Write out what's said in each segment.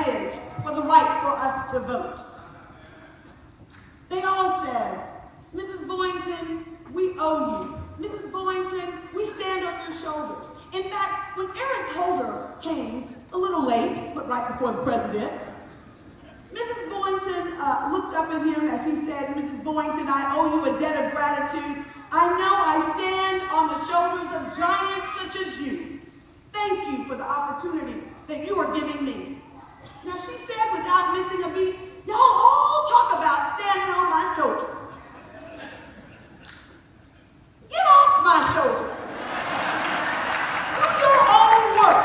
bridge for the right for us to vote. They all said, Mrs. Boynton, we owe you. Mrs. Boynton, we stand on your shoulders. In fact, when Eric Holder came, a little late, but right before the president, Mrs. Boynton looked up at him as he said, Mrs. Boynton, I owe you a debt of gratitude. I know I stand on the shoulders of giants such as you. Thank you for the opportunity that you are giving me. Now she said without missing a beat, y'all all talk about standing on my shoulders. Get off my shoulders. Do your own work.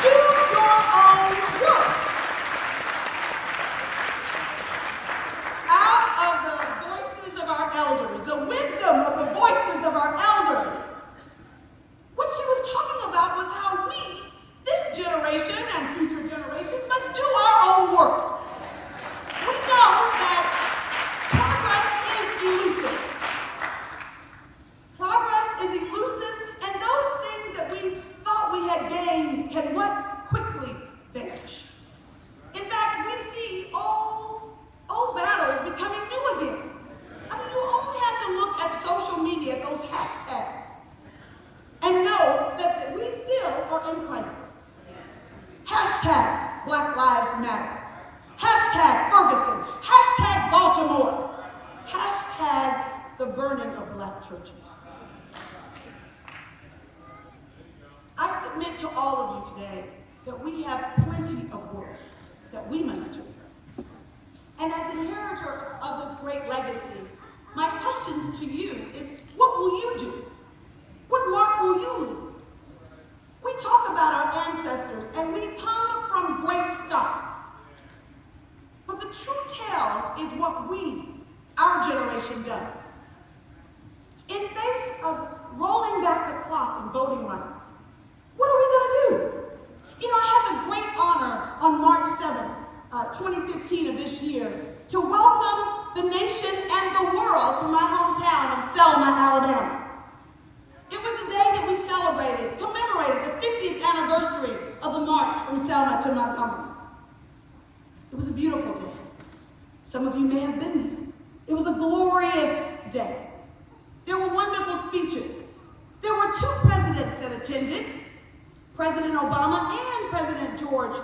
Do your own work. Out of the voices of our elders, the wisdom of the voices of our elders, what she was talking about was how we, this generation and future generations, must do our own work. We know that progress is elusive. Progress is elusive, and those things that we thought we had gained can what? Quickly vanish. In fact, we see old battles becoming new again. I mean, you only have to look at social media, those hashtags, and know that we still are in crisis. Hashtag Black Lives Matter. Hashtag Ferguson. Hashtag Baltimore. Hashtag the burning of black churches. I submit to all of you today that we have plenty of work that we must do. And as inheritors of this great legacy, my questions to you is, what will you do? What mark will you leave? We talk about our ancestors and we come from great stock. But the true tale is what our generation does. In face of rolling back the clock in voting rights, what are we going to do? You know, I had the great honor on March 7th, 2015 of this year, to welcome the nation and the world to my hometown of Selma, Alabama. It was a day that we commemorated the 50th anniversary of the march from Selma to Montgomery. It was a beautiful day. Some of you may have been there. It was a glorious day. There were wonderful speeches. There were two presidents that attended, President Obama and President George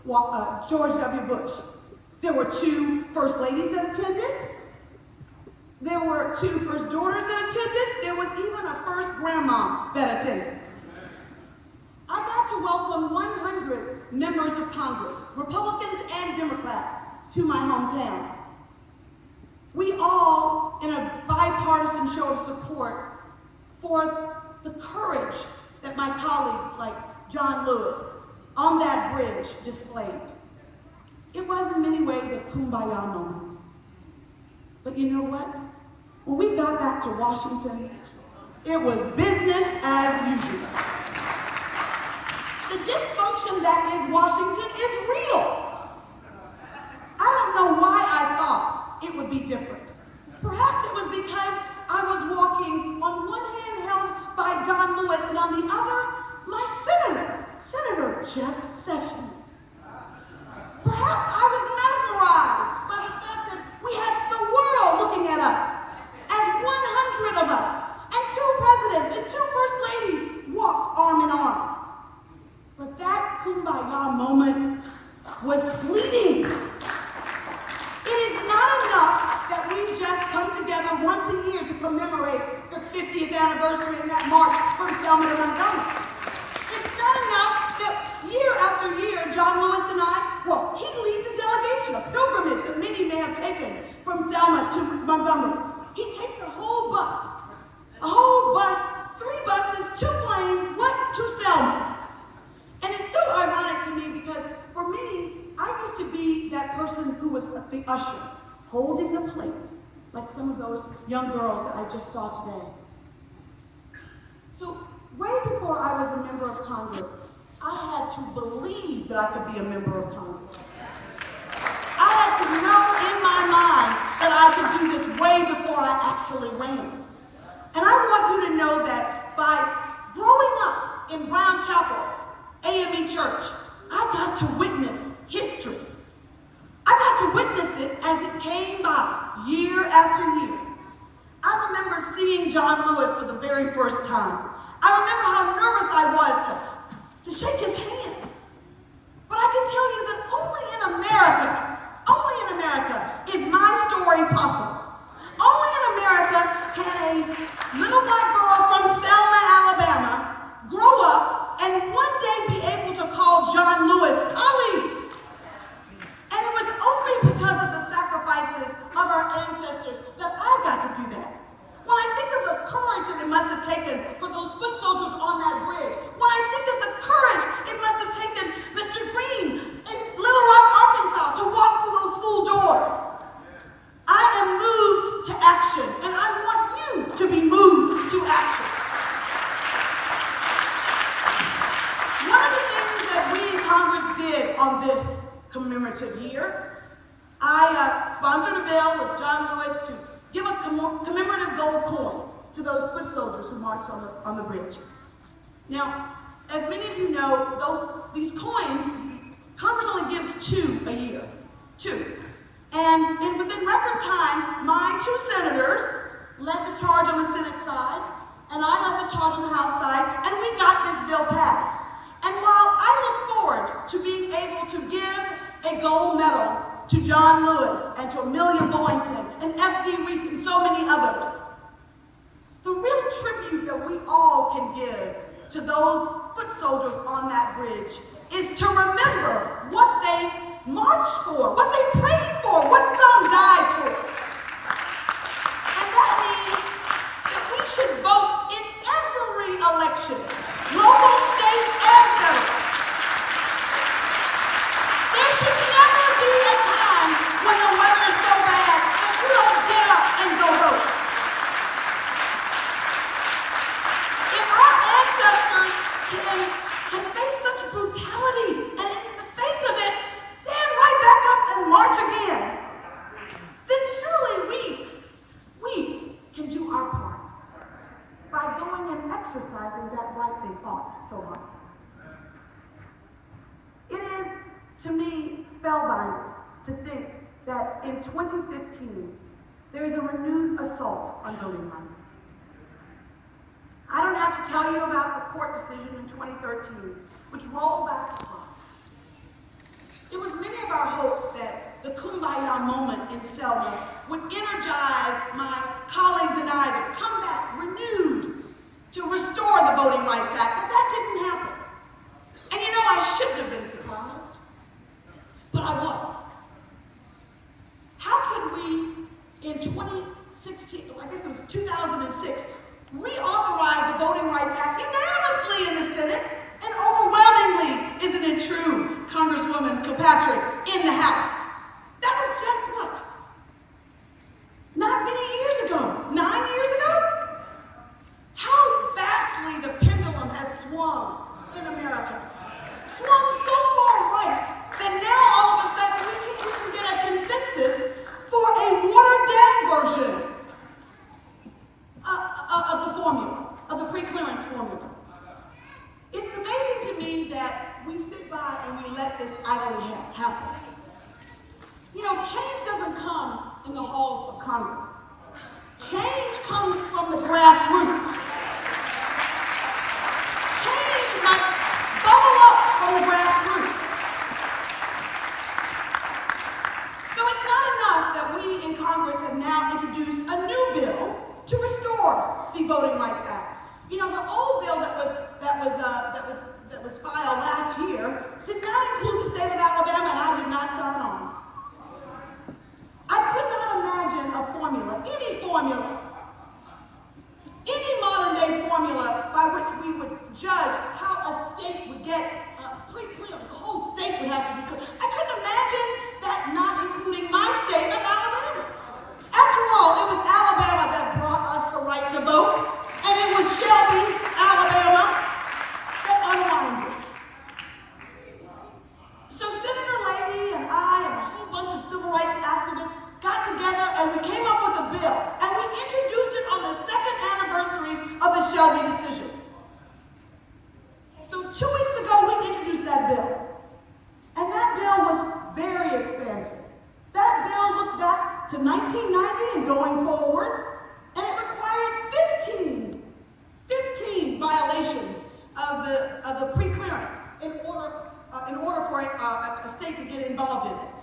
W. Bush. There were two first ladies that attended. There were two first daughters that attended. There was even a first grandma that attended. I got to welcome 100 members of Congress, Republicans and Democrats, to my hometown. We all, in a bipartisan show of support for the courage that my colleagues like John Lewis on that bridge displayed. It was in many ways a kumbaya moment. But you know what? When we got back to Washington, it was business as usual. The dysfunction that is Washington is real. I don't know why I thought it would be different. Perhaps it was because I was walking on one hand held by John Lewis and on the other, my Senator Jeff Sessions. Perhaps I was mesmerized by the fact that we had the world looking at us as 100 of us and two presidents and two first ladies walked arm in arm. But that kumbaya moment was fleeting. It is not enough that we just come together once a year to commemorate the 50th anniversary and that march from Selma to Montgomery. It's not enough that year after year, John Lewis and he leads a delegation, a pilgrimage that many may have taken from Selma to Montgomery. He takes a whole bus, 3 buses, 2 planes, to Selma. And it's so ironic to me because for me, I used to be that person who was the usher, holding the plate, like some of those young girls that I just saw today. So way before I was a member of Congress, I had to believe that I could be a member of Congress. I had to know in my mind that I could do this way before I actually ran. And I want you to know that by growing up in Brown Chapel, AME Church, I I got to witness history. I got to witness it as it came by year after year. I remember seeing John Lewis for the very first time. I remember how nervous I was to shake his hand. But I can tell you that only in America is my story possible. Only in America can a little black girl from Selma, Alabama, grow up and one day be able to call John Lewis colleague. And it was only because of the sacrifices of our ancestors that I got to do that. When I think of the courage that it must have taken for those foot soldiers on that bridge, when I think of the courage it must have taken Mr. Green in Little Rock, Arkansas to walk through those school doors, I am moved to action, and I want you to be moved to action. One of the things that we in Congress did on this commemorative year, I sponsored a bill with John Lewis to give a commemorative gold coin to those foot soldiers who marched on the bridge. Now, as many of you know, these coins, Congress only gives 2 a year. 2. And within record time, my 2 senators led the charge on the Senate side, and I led the charge on the House side, and we got this bill passed. And while I look forward to being able to give a gold medal to John Lewis and to Amelia Boynton and F.D. Reese and so many others, the real tribute that we all can give to those foot soldiers on that bridge is to remember what they marched for, what they prayed for, what some died for. And that means that we should vote in every election, local, state, and federal. There should never be a time when the weather is so bad that you don't get up and go vote. If our ancestors can face such brutality and in the face of it, stand right back up and march again, then surely we can do our part by going and exercising that right they fought so hard. It is, to me, spellbinding to think that in 2015, there is a renewed assault on voting rights. I don't have to tell you about the court decision in 2013, which rolled back the clock. It was many of our hopes that the Kumbaya moment in Selma would energize my colleagues and I to come back renewed to restore the Voting Rights Act, but that didn't happen. And you know, I shouldn't have been surprised, but I was. How could we, in 2016, I guess it was 2006, reauthorize the Voting Rights Act unanimously in the Senate and overwhelmingly, isn't it true, Congresswoman Kilpatrick, in the House? That was just what? Not many years ago, 9 years ago? How vastly the pendulum has swung in America. Swung so far right that now all of a sudden we can't even get a consensus for a watered-down version of the formula, of the pre-clearance formula. It's amazing to me that we sit by and we let this idly happen. You know, change doesn't come in the halls of Congress. Change comes from the grassroots. Change must bubble up from the grassroots. So it's not enough that we in Congress have now introduced a new bill to restore the Voting Rights Act. You know, the old bill that was filed last year did not include the state of Alabama, and I did not sign on. I could not imagine a formula, any modern day formula by which we would judge how a state would get pre-clearance. The whole state would have to be clear. I couldn't imagine that not including my state of Alabama. After all, it was Alabama that brought us the right to vote, and it was Shelby, Alabama, that unwound it. So Senator Leahy and I and a whole bunch of civil rights activists got together and we came up with a bill, and we introduced it on the 2nd anniversary of the Shelby decision. So 2 weeks ago, we introduced that bill. to 1990 and going forward, and it required 15 violations of the pre-clearance in order for a state to get involved in it.